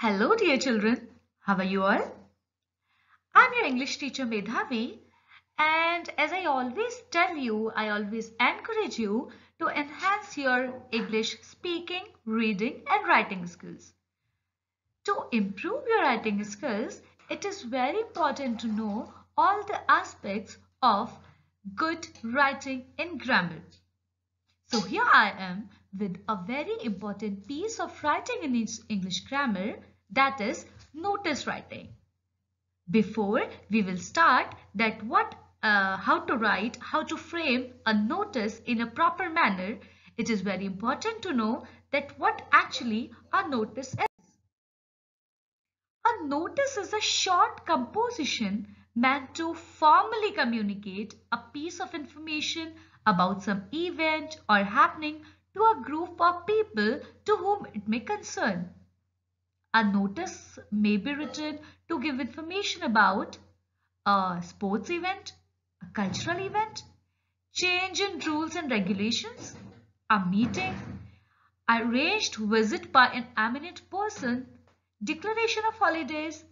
Hello, dear children. How are you all? I'm your English teacher Medhavi, and as I always tell you, I always encourage you to enhance your English speaking, reading, and writing skills. To improve your writing skills, it is very important to know all the aspects of good writing and grammar. So here I am with a very important piece of writing in English grammar, that is notice writing. Before we will start that how to write, how to frame a notice in a proper manner, it is very important to know that what actually a notice is. A notice is a short composition meant to formally communicate a piece of information about some event or happening to a group of people to whom it may concern. A notice may be written to give information about a sports event, a cultural event, change in rules and regulations, a meeting, arranged visit by an eminent person, declaration of holidays,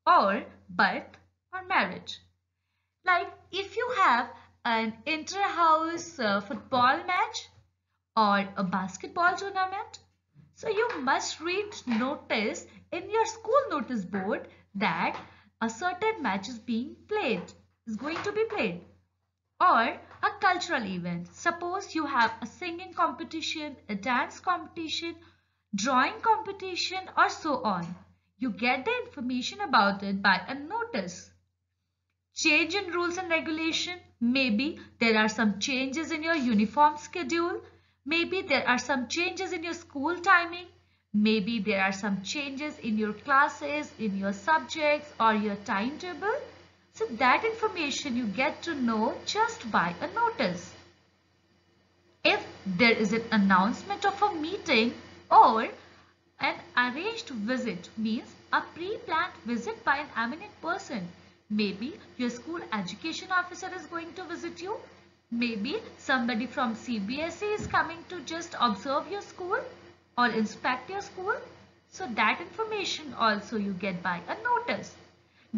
or birth or marriage. Like if you have an inter-house football match or a basketball tournament, so you must read notice in your school notice board that a certain match is going to be played. Or a cultural event. Suppose you have a singing competition, a dance competition, drawing competition, or so on. You get the information about it by a notice. Change in rules and regulation. Maybe there are some changes in your uniform schedule. Maybe there are some changes in your school timing. Maybe there are some changes in your classes, in your subjects or your timetable. So that information you get to know just by a notice. If there is an announcement of a meeting or an arranged visit, means a pre-planned visit by an eminent person. Maybe your school education officer is going to visit you. Maybe somebody from CBSE is coming to just observe your school or inspect your school. So that information also you get by a notice.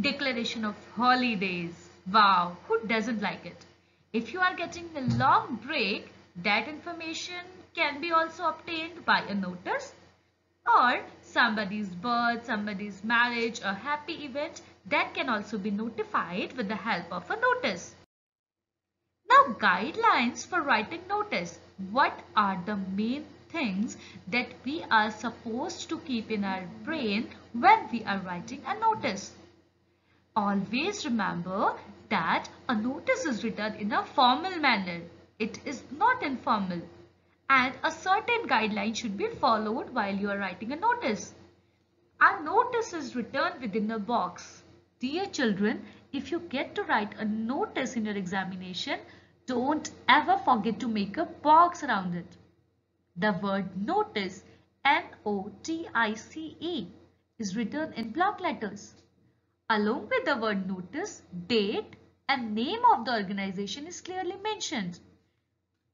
Declaration of holidays. Wow, who doesn't like it? If you are getting a long break, that information can be also obtained by a notice. Or somebody's birth, somebody's marriage, a happy event, that can also be notified with the help of a notice. Now, guidelines for writing notice. What are the main things that we are supposed to keep in our brain when we are writing a notice? Always remember that a notice is written in a formal manner. It is not informal. And a certain guideline should be followed while you are writing a notice. A notice is written within a box. Dear children, if you get to write a notice in your examination, don't ever forget to make a box around it. The word notice, N-O-T-I-C-E, is written in block letters. Along with the word notice, date and name of the organization is clearly mentioned.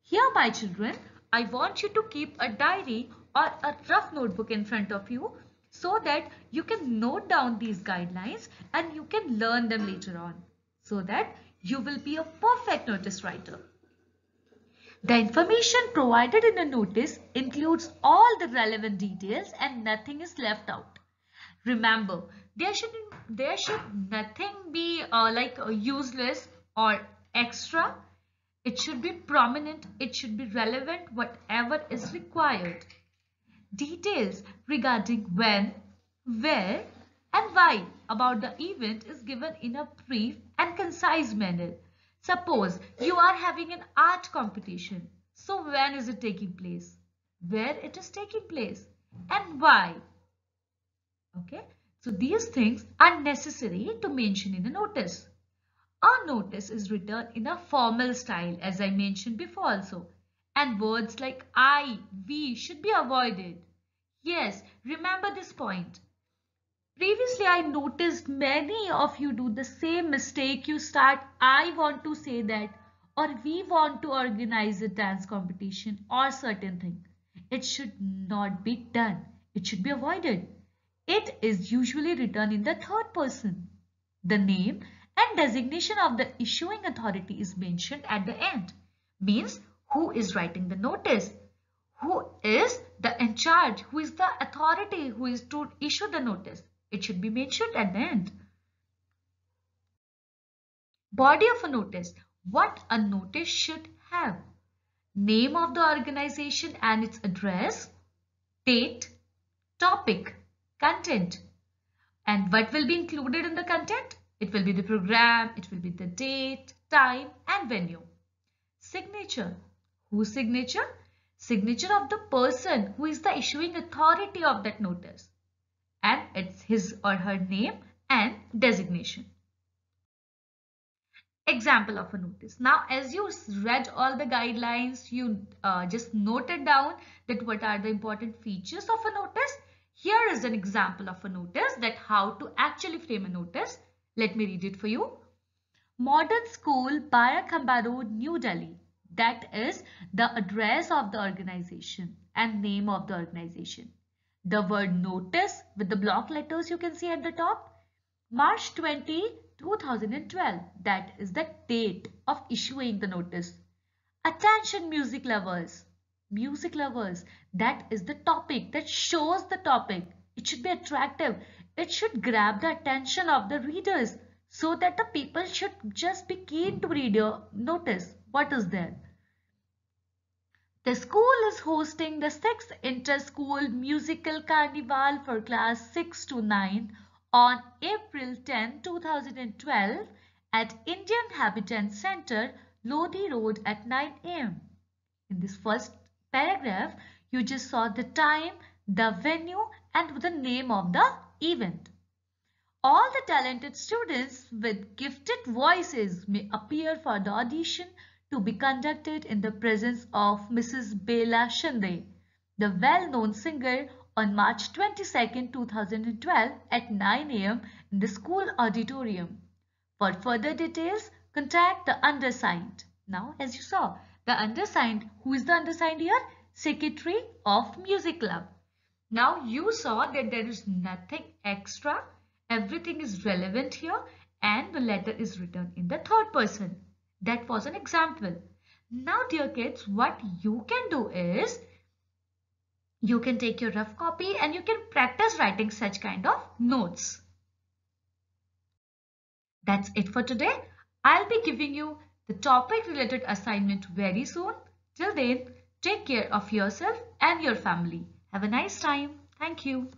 Here, my children, I want you to keep a diary or a rough notebook in front of you so that you can note down these guidelines and you can learn them later on so that you will be a perfect notice writer. The information provided in a notice includes all the relevant details and nothing is left out. Remember, there should nothing be useless or extra. It should be prominent, it should be relevant, whatever is required. Details regarding when, where, and why about the event is given in a brief and concise manner. Suppose you are having an art competition. So when is it taking place? Where it is taking place? And why? Okay, so these things are necessary to mention in a notice. A notice is written in a formal style, as I mentioned before also, and words like I, we should be avoided. Yes, remember this point. Previously, I noticed many of you do the same mistake. You start, I want to say that, or we want to organize a dance competition or certain thing. It should not be done. It should be avoided. It is usually written in the third person. The name and designation of the issuing authority is mentioned at the end. Means who is writing the notice, who is the in charge, who is the authority who is to issue the notice. It should be mentioned at the end. Body of a notice. What a notice should have. Name of the organization and its address, date, topic, content. And what will be included in the content? It will be the program, it will be the date, time and venue. Signature. Whose signature? Signature of the person who is the issuing authority of that notice. And it's his or her name and designation. Example of a notice. Now, as you read all the guidelines, you just noted down that what are the important features of a notice. Here is an example of a notice, that how to actually frame a notice. Let me read it for you. Modern School, Barakhamba Road, New Delhi. That is the address of the organization and name of the organization. The word notice with the block letters you can see at the top. March 20, 2012. That is the date of issuing the notice. Attention music lovers. Music lovers. That is the topic that shows the topic. It should be attractive. It should grab the attention of the readers so that the people should just be keen to read your notice. What is there? The school is hosting the 6th Inter-School Musical Carnival for class 6 to 9 on April 10, 2012 at Indian Habitat Center, Lodi Road at 9 am. In this first paragraph, you just saw the time, the venue and the name of the event. All the talented students with gifted voices may appear for the audition to be conducted in the presence of Mrs. Bela Shinde, the well-known singer, on March 22, 2012 at 9 am in the school auditorium. For further details, contact the undersigned. Now, as you saw, the undersigned, who is the undersigned here? Secretary of Music Club. Now, you saw that there is nothing extra. Everything is relevant here and the letter is written in the third person. That was an example. Now, dear kids, what you can do is you can take your rough copy and you can practice writing such kind of notes. That's it for today. I'll be giving you the topic related assignment very soon. Till then, take care of yourself and your family. Have a nice time. Thank you.